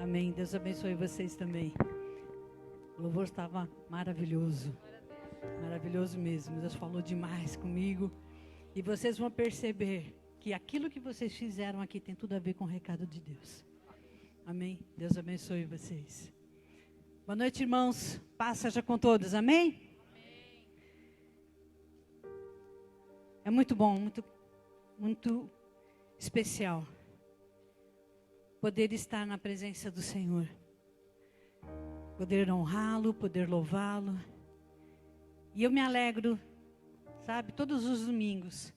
Amém. Deus abençoe vocês também. O louvor estava maravilhoso. Maravilhoso mesmo. Deus falou demais comigo. E vocês vão perceber que aquilo que vocês fizeram aqui tem tudo a ver com o recado de Deus. Amém. Deus abençoe vocês. Boa noite, irmãos. Paz seja com todos. Amém? É muito bom, muito especial poder estar na presença do Senhor. Poder honrá-lo, poder louvá-lo. E eu me alegro, sabe, todos os domingos.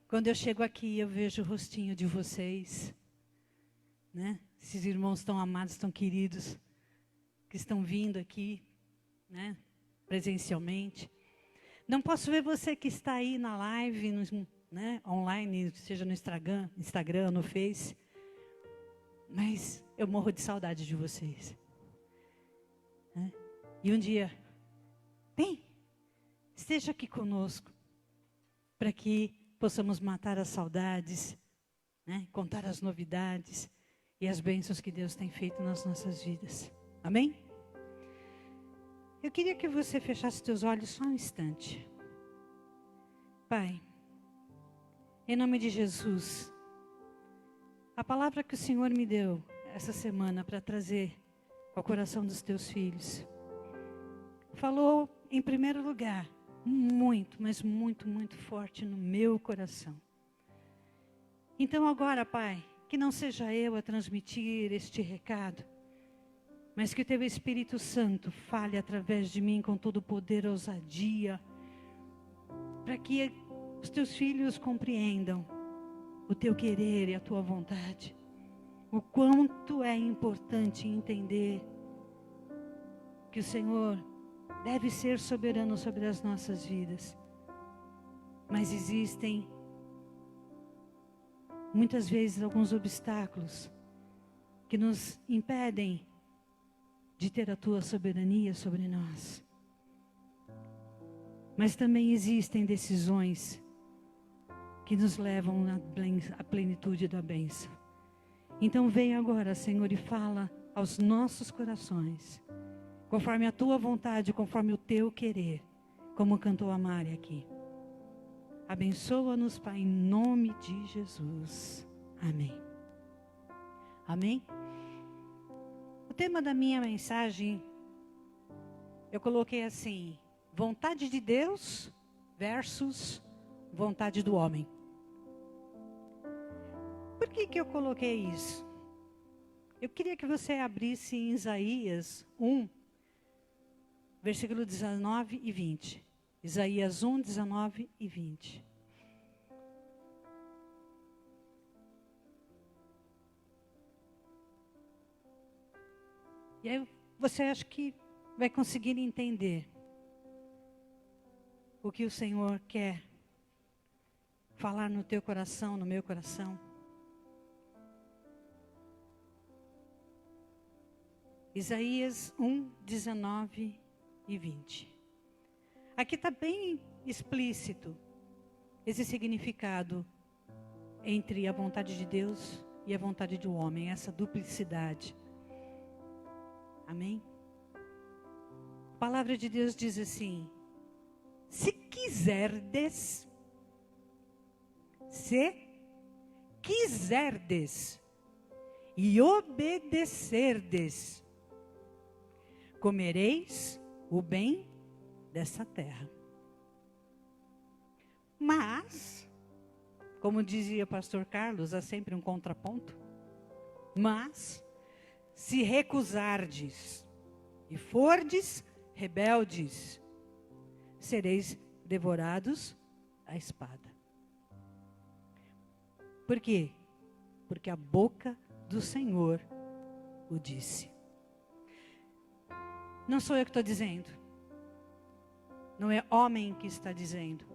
Quando eu chego aqui, eu vejo o rostinho de vocês, né? Esses irmãos tão amados, tão queridos, que estão vindo aqui, né? Presencialmente. Não posso ver você que está aí na live, né? Online, seja no Instagram, no Face. Mas eu morro de saudade de vocês. Né? E um dia, esteja aqui conosco, para que possamos matar as saudades, né? Contar as novidades e as bênçãos que Deus tem feito nas nossas vidas. Amém? Eu queria que você fechasse seus olhos só um instante. Pai, em nome de Jesus, a palavra que o Senhor me deu essa semana para trazer ao coração dos teus filhos, falou em primeiro lugar, muito, mas muito, muito forte no meu coração. Então agora, Pai, que não seja eu a transmitir este recado, mas que o Teu Espírito Santo fale através de mim com todo o poder, ousadia, para que os Teus filhos compreendam o Teu querer e a Tua vontade. O quanto é importante entender que o Senhor deve ser soberano sobre as nossas vidas. Mas existem, muitas vezes, alguns obstáculos que nos impedem de ter a Tua soberania sobre nós. Mas também existem decisões que nos levam à plenitude da bênção. Então vem agora, Senhor, e fala aos nossos corações, conforme a Tua vontade, conforme o Teu querer, como cantou a Mari aqui. Abençoa-nos, Pai, em nome de Jesus. Amém. Amém? O tema da minha mensagem, eu coloquei assim, vontade de Deus versus vontade do homem. Por que eu coloquei isso? Eu queria que você abrisse em Isaías 1, versículo 19 e 20. Isaías 1, 19 e 20. E aí você acha que vai conseguir entender o que o Senhor quer falar no teu coração, no meu coração. Isaías 1, 19 e 20. Aqui está bem explícito esse significado entre a vontade de Deus e a vontade do homem, essa duplicidade. Amém? A palavra de Deus diz assim: se quiserdes e obedecerdes, comereis o bem dessa terra. Mas, como dizia o pastor Carlos, há sempre um contraponto. Mas, se recusardes e fordes rebeldes, sereis devorados à espada. Por quê? Porque a boca do Senhor o disse. Não sou eu que estou dizendo. Não é homem que está dizendo.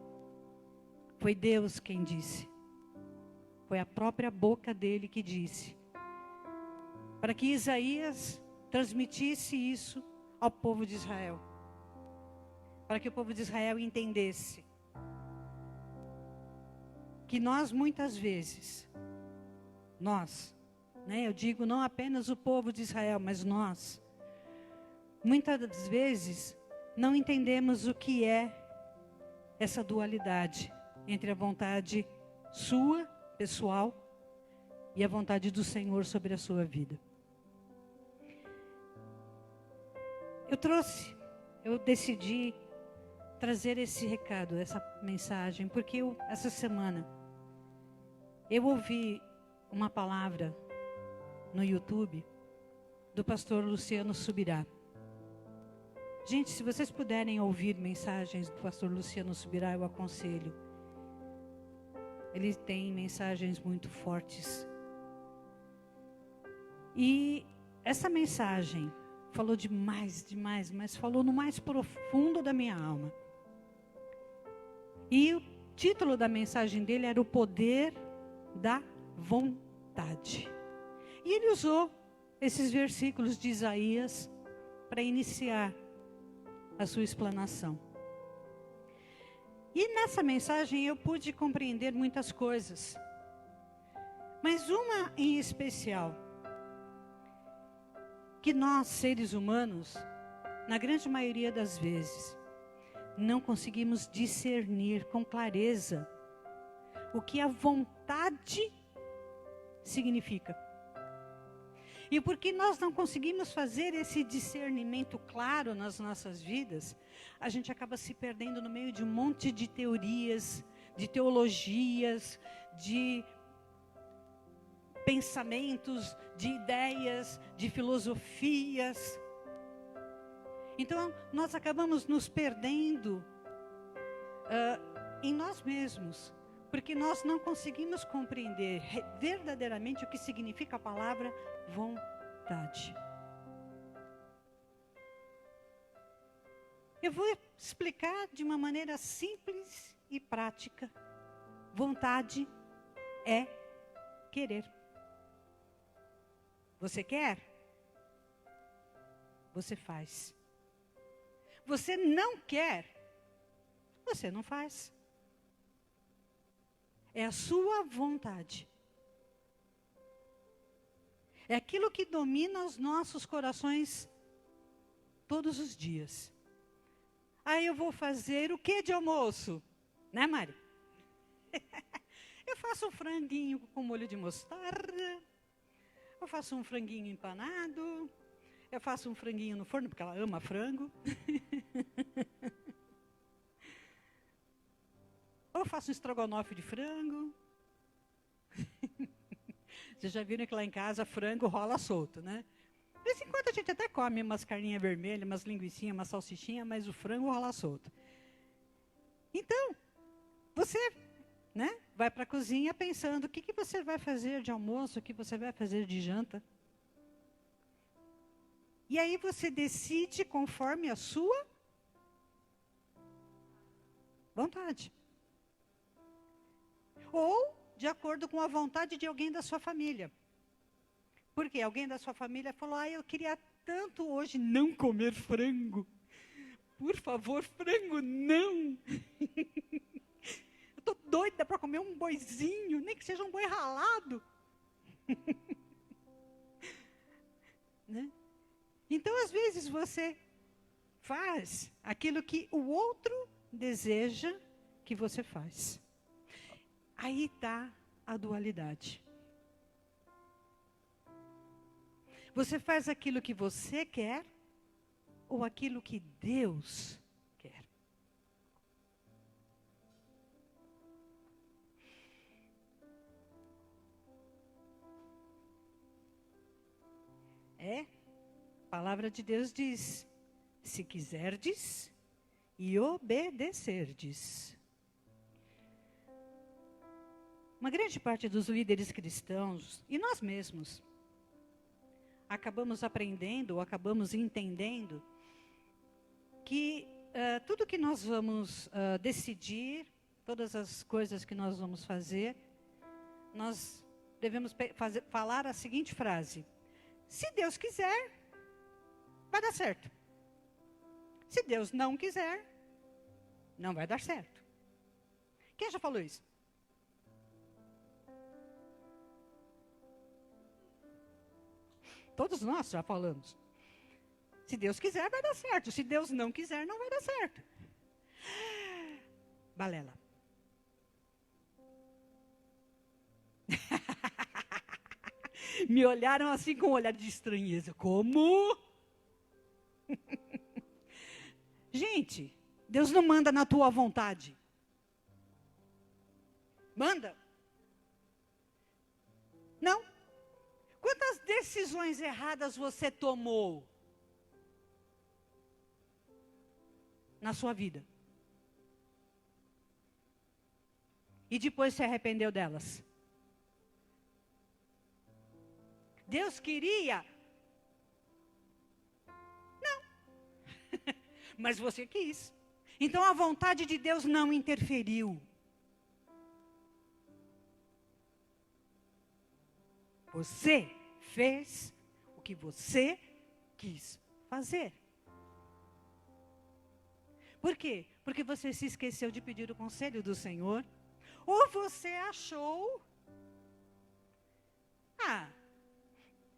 Foi Deus quem disse. Foi a própria boca dele que disse. Para que Isaías transmitisse isso ao povo de Israel. Para que o povo de Israel entendesse que nós muitas vezes, nós né? Eu digo não apenas o povo de Israel, mas nós. Muitas das vezes não entendemos o que é essa dualidade entre a vontade sua, pessoal, e a vontade do Senhor sobre a sua vida. Eu decidi trazer esse recado, essa mensagem, porque essa semana eu ouvi uma palavra no YouTube do pastor Luciano Subirá. Gente, se vocês puderem ouvir mensagens do pastor Luciano Subirá, eu aconselho. Ele tem mensagens muito fortes. E essa mensagem falou demais, mas falou no mais profundo da minha alma. E o título da mensagem dele era o poder da vontade. E ele usou esses versículos de Isaías para iniciar a sua explanação. E nessa mensagem eu pude compreender muitas coisas. Mas uma em especial, que nós, seres humanos, na grande maioria das vezes, não conseguimos discernir com clareza o que a vontade significa. E porque nós não conseguimos fazer esse discernimento claro nas nossas vidas, a gente acaba se perdendo no meio de um monte de teorias, de teologias, de pensamentos, de ideias, de filosofias. Então, nós acabamos nos perdendo em nós mesmos, porque nós não conseguimos compreender verdadeiramente o que significa a palavra vontade. Eu vou explicar de uma maneira simples e prática. Vontade é querer. Você quer? Você faz. Você não quer? Você não faz. É a sua vontade. É aquilo que domina os nossos corações todos os dias. Aí eu vou fazer o que de almoço? Né, Mari? Eu faço um franguinho com molho de mostarda. Eu faço um franguinho empanado. Eu faço um franguinho no forno, porque ela ama frango. Ou eu faço um estrogonofe de frango. Vocês já viram que lá em casa frango rola solto, né? De vez em quando a gente até come umas carninhas vermelhas, umas linguiçinhas, uma salsichinha, mas o frango rola solto. Então, você, né, vai para a cozinha pensando o que você vai fazer de almoço, o que você vai fazer de janta. E aí você decide conforme a sua vontade. Ou de acordo com a vontade de alguém da sua família. Porque alguém da sua família falou, eu queria tanto hoje não comer frango. Por favor, frango não. Eu estou doida para comer um boizinho, nem que seja um boi ralado. Né? Então, às vezes, você faz aquilo que o outro deseja que você faz. Aí está a dualidade. Você faz aquilo que você quer ou aquilo que Deus quer. A palavra de Deus diz, se quiserdes e obedecerdes. Uma grande parte dos líderes cristãos, e nós mesmos, acabamos aprendendo ou acabamos entendendo que tudo que nós vamos decidir, todas as coisas que nós vamos fazer, nós devemos falar a seguinte frase: se Deus quiser, vai dar certo. Se Deus não quiser, não vai dar certo. Quem já falou isso? todos nós já falamos. Se Deus quiser, vai dar certo. Se Deus não quiser, não vai dar certo. Balela. Me olharam assim com um olhar de estranheza. Como? Gente, Deus não manda na tua vontade. Manda? Não. Quantas decisões erradas você tomou na sua vida? E depois se arrependeu delas? Deus queria? Não. Mas você quis. Então a vontade de Deus não interferiu. Você fez o que você quis fazer. Por quê? Porque você se esqueceu de pedir o conselho do Senhor. Ou você achou...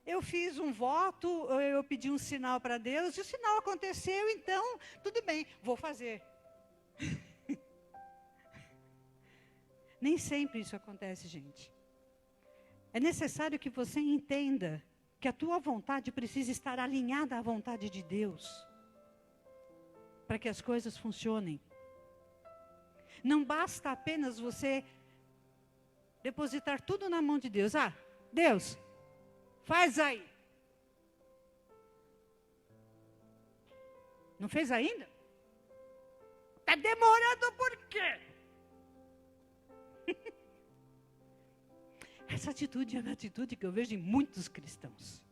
eu fiz um voto, eu pedi um sinal para Deus, e o sinal aconteceu, então, tudo bem, vou fazer. Nem sempre isso acontece, gente. É necessário que você entenda que a tua vontade precisa estar alinhada à vontade de Deus, para que as coisas funcionem. Não basta apenas você depositar tudo na mão de Deus. Deus, faz aí. Não fez ainda? Está demorando por quê? Essa atitude é uma atitude que eu vejo em muitos cristãos.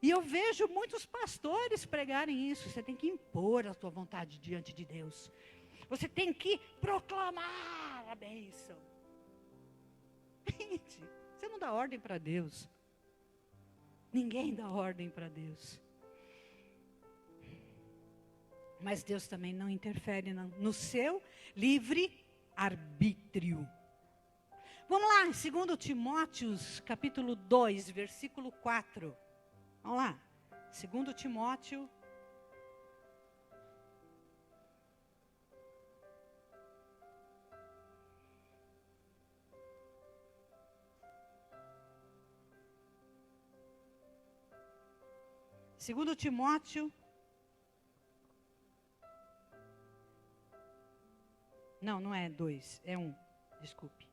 E eu vejo muitos pastores pregarem isso. Você tem que impor a sua vontade diante de Deus. Você tem que proclamar a bênção. Gente, você não dá ordem para Deus. Ninguém dá ordem para Deus. Mas Deus também não interfere no seu livre arbítrio. Vamos lá, 2 Timóteo, capítulo 2, versículo 4. Vamos lá, 2 Timóteo. Segundo Timóteo. Não é 2, é 1. Desculpe.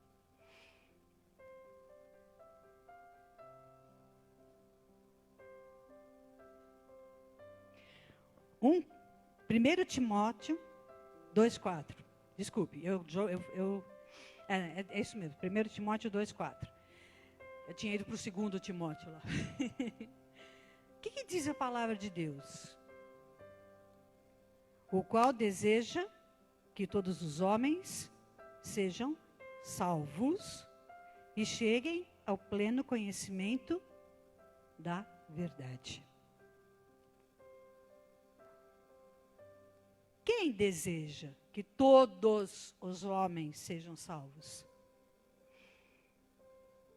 Um, 1 Timóteo 2,4. Desculpe, é isso mesmo, 1 Timóteo 2,4. Eu tinha ido para o 2 Timóteo lá. O que diz a palavra de Deus? O qual deseja que todos os homens sejam salvos e cheguem ao pleno conhecimento da verdade. Quem deseja que todos os homens sejam salvos?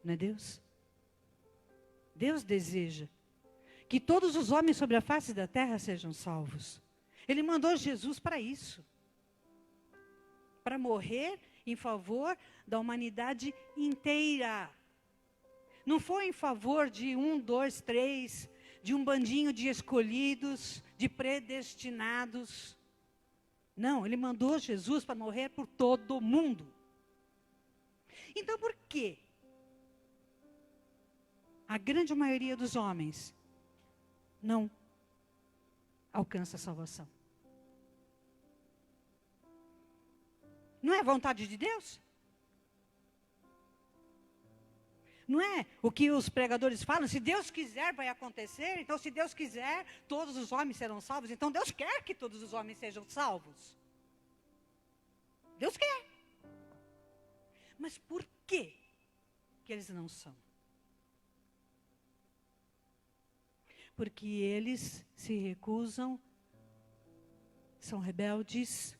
Não é Deus? Deus deseja que todos os homens sobre a face da terra sejam salvos. Ele mandou Jesus para isso. Para morrer em favor da humanidade inteira. Não foi em favor de 1, 2, 3, de um bandinho de escolhidos, de predestinados. Não, ele mandou Jesus para morrer por todo mundo. Então por quê? A grande maioria dos homens não alcança a salvação. Não é vontade de Deus? Não é o que os pregadores falam? Se Deus quiser, vai acontecer. Então, se Deus quiser, todos os homens serão salvos. Então, Deus quer que todos os homens sejam salvos. Deus quer. Mas por que eles não são? Porque eles se recusam, são rebeldes,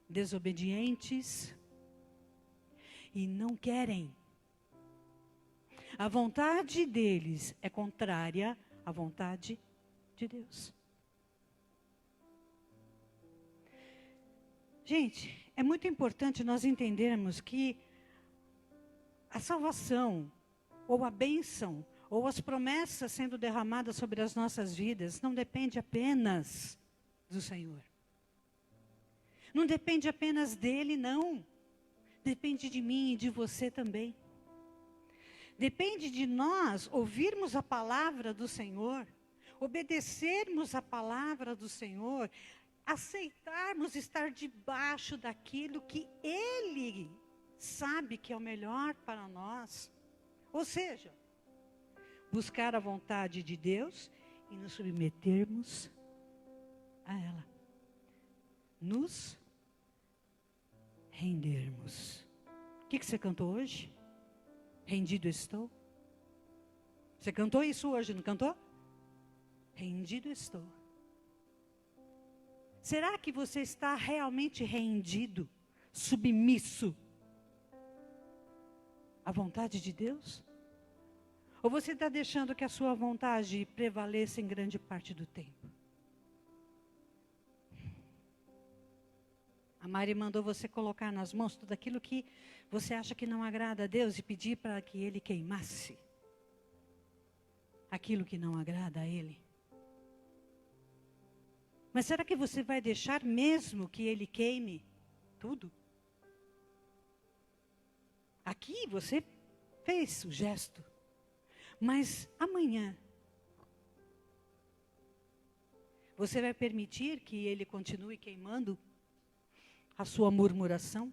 desobedientes e não querem. A vontade deles é contrária à vontade de Deus. Gente, é muito importante nós entendermos que a salvação, ou a bênção, ou as promessas sendo derramadas sobre as nossas vidas, não depende apenas do Senhor. Não depende apenas dele, não. Depende de mim e de você também. Depende de nós ouvirmos a palavra do Senhor, obedecermos a palavra do Senhor, aceitarmos estar debaixo daquilo que Ele sabe que é o melhor para nós. Ou seja, buscar a vontade de Deus e nos submetermos a ela. Nos rendermos. O que você cantou hoje? Rendido estou. Você cantou isso hoje, não cantou? Rendido estou. Será que você está realmente rendido, submisso à vontade de Deus? Ou você está deixando que a sua vontade prevaleça em grande parte do tempo? A Mari mandou você colocar nas mãos tudo aquilo que você acha que não agrada a Deus e pedir para que Ele queimasse aquilo que não agrada a Ele. Mas será que você vai deixar mesmo que Ele queime tudo? Aqui você fez o gesto, mas amanhã você vai permitir que Ele continue queimando a sua murmuração,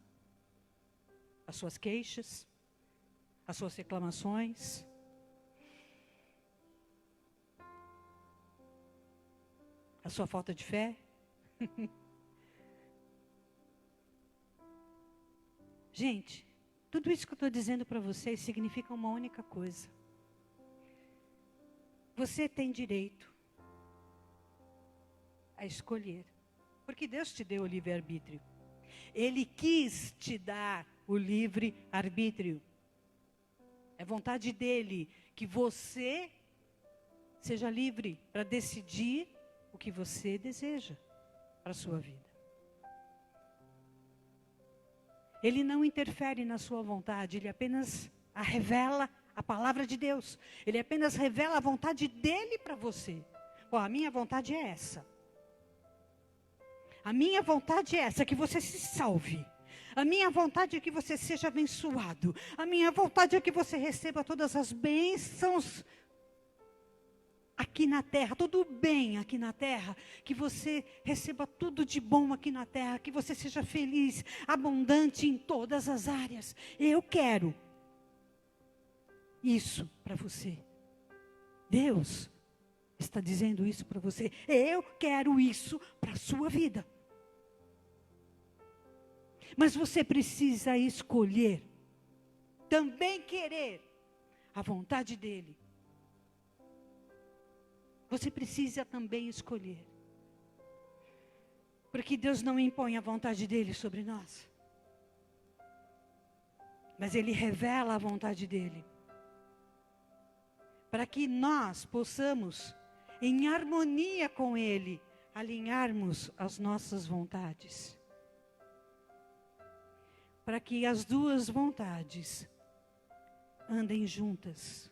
as suas queixas, as suas reclamações? A sua falta de fé? Gente, tudo isso que eu estou dizendo para vocês significa uma única coisa. Você tem direito a escolher. Porque Deus te deu o livre-arbítrio. Ele quis te dar o livre-arbítrio. É vontade dele que você seja livre para decidir o que você deseja para a sua vida. Ele não interfere na sua vontade, ele apenas revela a palavra de Deus. Ele apenas revela a vontade dele para você. A minha vontade é essa. A minha vontade é essa, que você se salve. A minha vontade é que você seja abençoado. A minha vontade é que você receba todas as bênçãos aqui na terra, todo o bem aqui na terra, que você receba tudo de bom aqui na terra, que você seja feliz, abundante em todas as áreas. Eu quero isso para você. Deus está dizendo isso para você. Eu quero isso para a sua vida. Mas você precisa escolher, também querer a vontade dele. Você precisa também escolher. Porque Deus não impõe a vontade dele sobre nós. Mas ele revela a vontade dele. Para que nós possamos, em harmonia com ele, alinharmos as nossas vontades. Para que as duas vontades andem juntas.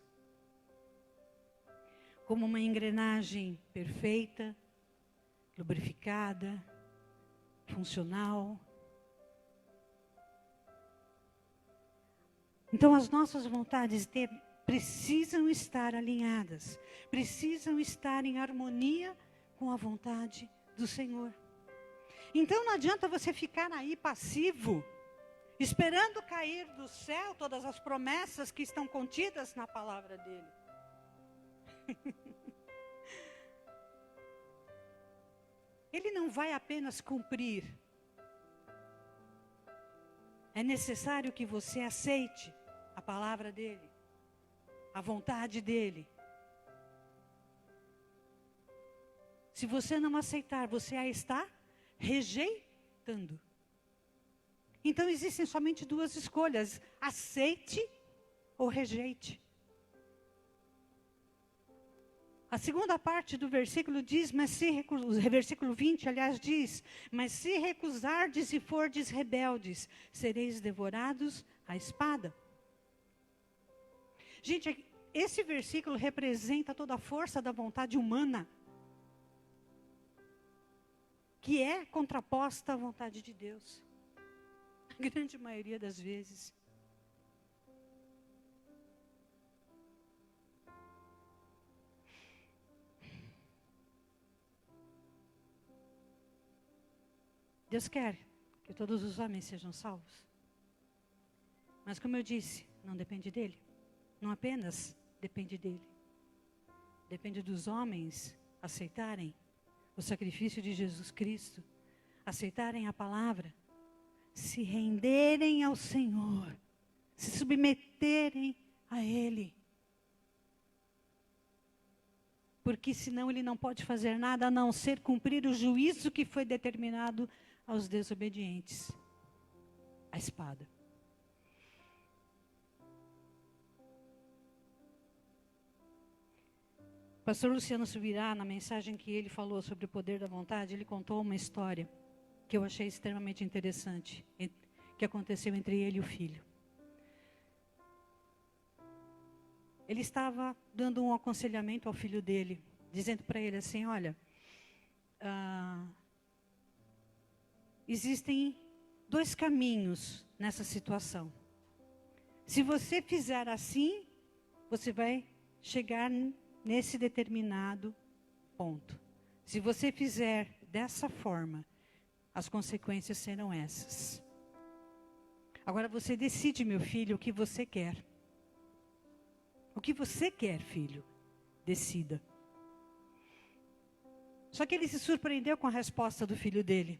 Como uma engrenagem perfeita, lubrificada, funcional. Então as nossas vontades precisam estar alinhadas, precisam estar em harmonia com a vontade do Senhor. Então não adianta você ficar aí passivo, esperando cair do céu todas as promessas que estão contidas na palavra dele. Ele não vai apenas cumprir. É necessário que você aceite a palavra dele, a vontade dele. Se você não aceitar, você a está rejeitando. Então existem somente duas escolhas: aceite ou rejeite. A segunda parte do versículo diz, o versículo 20, aliás, diz, mas se recusardes e fordes rebeldes, sereis devorados à espada. Gente, esse versículo representa toda a força da vontade humana, que é contraposta à vontade de Deus. A grande maioria das vezes. Deus quer que todos os homens sejam salvos. Mas como eu disse, não depende dele. Não apenas depende dele. Depende dos homens aceitarem o sacrifício de Jesus Cristo, aceitarem a palavra, se renderem ao Senhor, se submeterem a Ele. Porque senão Ele não pode fazer nada a não ser cumprir o juízo que foi determinado aos desobedientes. A espada. Pastor Luciano Subirá, na mensagem que ele falou sobre o poder da vontade, ele contou uma história que eu achei extremamente interessante, que aconteceu entre ele e o filho. Ele estava dando um aconselhamento ao filho dele, dizendo para ele assim, olha, existem 2 caminhos nessa situação. Se você fizer assim, você vai chegar nesse determinado ponto. Se você fizer dessa forma, as consequências serão essas. Agora você decide, meu filho, o que você quer. O que você quer, filho? Decida. Só que ele se surpreendeu com a resposta do filho dele.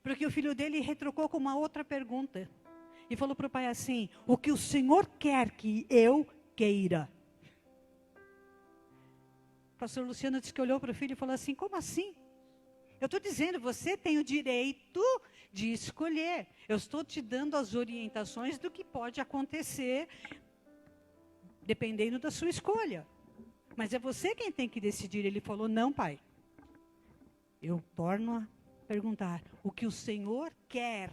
Porque o filho dele retrucou com uma outra pergunta. E falou para o pai assim, o que o Senhor quer que eu queira? O pastor Luciano disse que olhou para o filho e falou assim, como assim? Eu estou dizendo, você tem o direito de escolher. Eu estou te dando as orientações do que pode acontecer, dependendo da sua escolha. Mas é você quem tem que decidir. Ele falou, não, pai. Eu torno a perguntar, o que o Senhor quer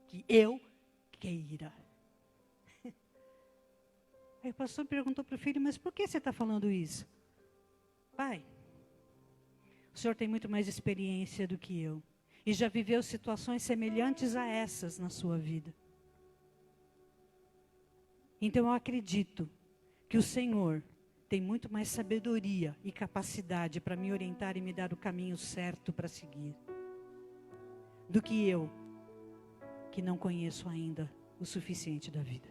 que eu queira? Aí o pastor perguntou para o filho, mas por que você está falando isso? Pai, o senhor tem muito mais experiência do que eu. E já viveu situações semelhantes a essas na sua vida. Então eu acredito que o Senhor tem muito mais sabedoria e capacidade para me orientar e me dar o caminho certo para seguir. Do que eu, que não conheço ainda o suficiente da vida.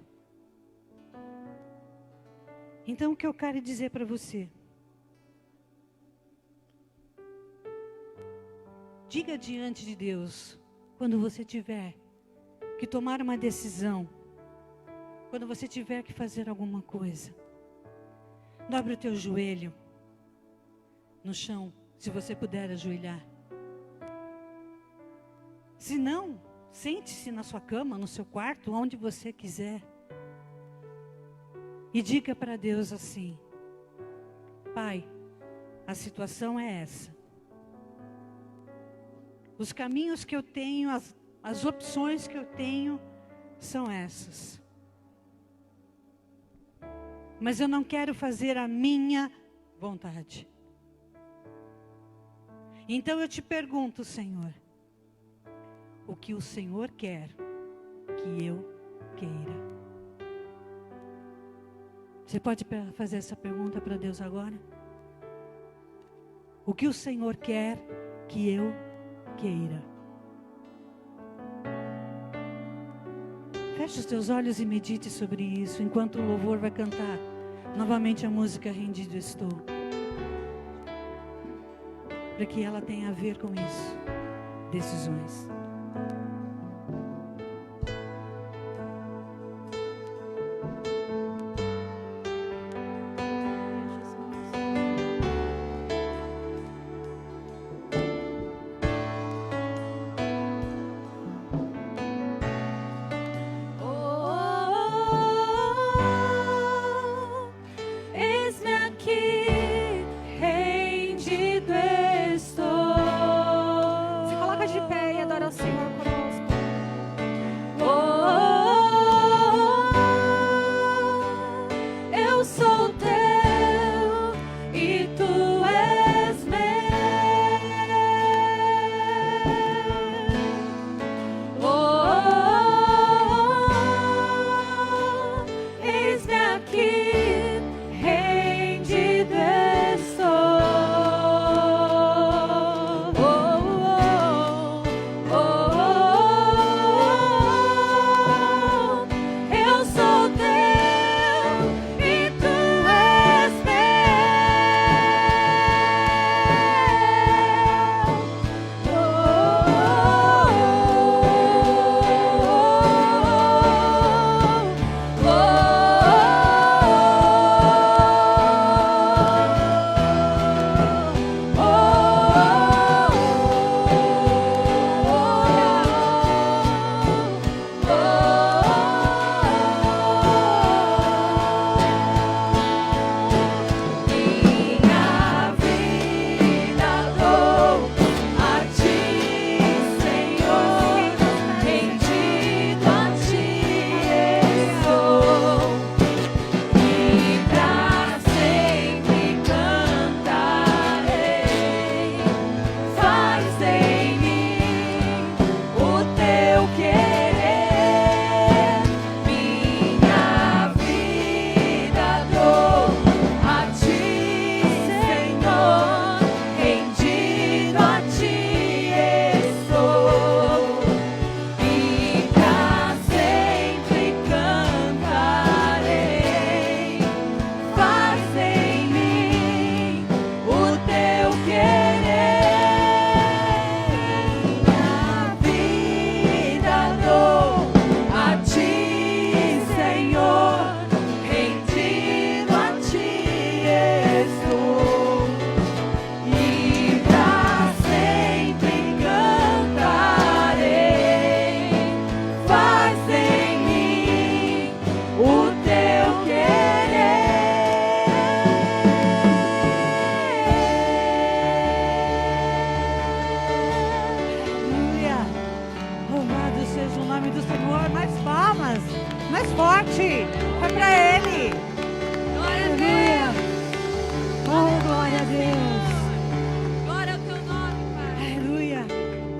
Então o que eu quero dizer para você? Diga diante de Deus, quando você tiver que tomar uma decisão, quando você tiver que fazer alguma coisa. Dobre o teu joelho no chão, se você puder ajoelhar. Se não, sente-se na sua cama, no seu quarto, onde você quiser. E diga para Deus assim, Pai, a situação é essa. Os caminhos que eu tenho, as opções que eu tenho são essas. Mas eu não quero fazer a minha vontade. Então eu te pergunto, Senhor, o que o Senhor quer que eu queira? Você pode fazer essa pergunta para Deus agora? O que o Senhor quer que eu queira? Feche os teus olhos e medite sobre isso, enquanto o louvor vai cantar novamente a música Rendido Estou. Para que ela tenha a ver com isso. Decisões. Eis-me aqui, forte. Foi para Ele. Glória a Aleluia. Deus. Oh, glória a Deus. Glória ao teu nome, Pai. Aleluia.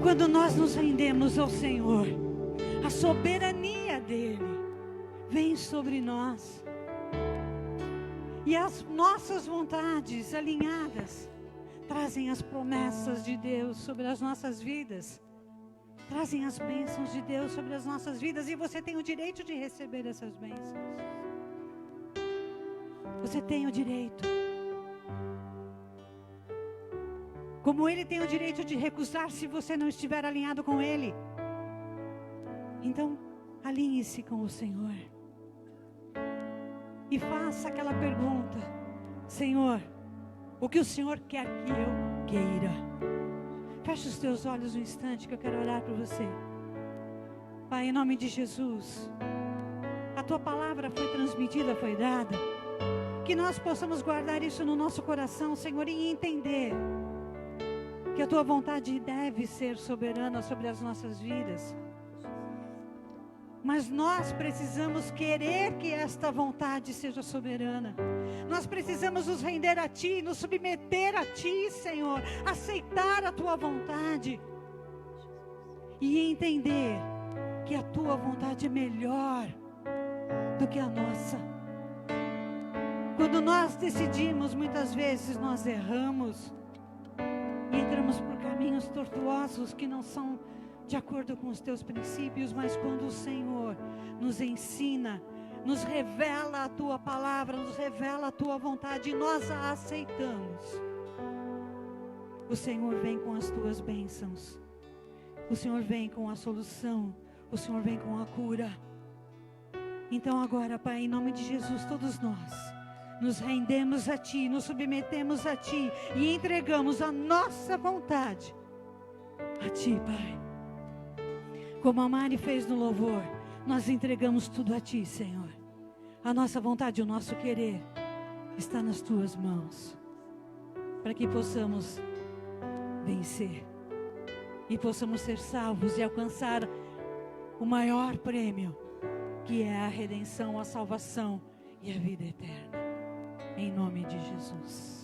Quando nós nos rendemos ao Senhor, a soberania dEle vem sobre nós. E as nossas vontades alinhadas trazem as promessas de Deus sobre as nossas vidas. Trazem as bênçãos de Deus sobre as nossas vidas. E você tem o direito de receber essas bênçãos. Você tem o direito. Como Ele tem o direito de recusar se você não estiver alinhado com Ele. Então, alinhe-se com o Senhor. E faça aquela pergunta: Senhor, o que o Senhor quer que eu queira? Feche os teus olhos um instante que eu quero orar por você. Pai, em nome de Jesus, a Tua palavra foi transmitida, foi dada. Que nós possamos guardar isso no nosso coração, Senhor, e entender que a Tua vontade deve ser soberana sobre as nossas vidas. Mas nós precisamos querer que esta vontade seja soberana. Nós precisamos nos render a Ti, nos submeter a Ti, Senhor. Aceitar a Tua vontade. E entender que a Tua vontade é melhor do que a nossa. Quando nós decidimos, muitas vezes nós erramos. E entramos por caminhos tortuosos que não são de acordo com os Teus princípios, mas quando o Senhor nos ensina, nos revela a Tua palavra, nos revela a Tua vontade e nós a aceitamos, o Senhor vem com as Tuas bênçãos, o Senhor vem com a solução, o Senhor vem com a cura. Então agora, Pai, em nome de Jesus, todos nós nos rendemos a Ti, nos submetemos a Ti e entregamos a nossa vontade a Ti, Pai. Como a Mari fez no louvor, nós entregamos tudo a Ti, Senhor. A nossa vontade, o nosso querer está nas Tuas mãos, para que possamos vencer e possamos ser salvos e alcançar o maior prêmio, que é a redenção, a salvação e a vida eterna. Em nome de Jesus.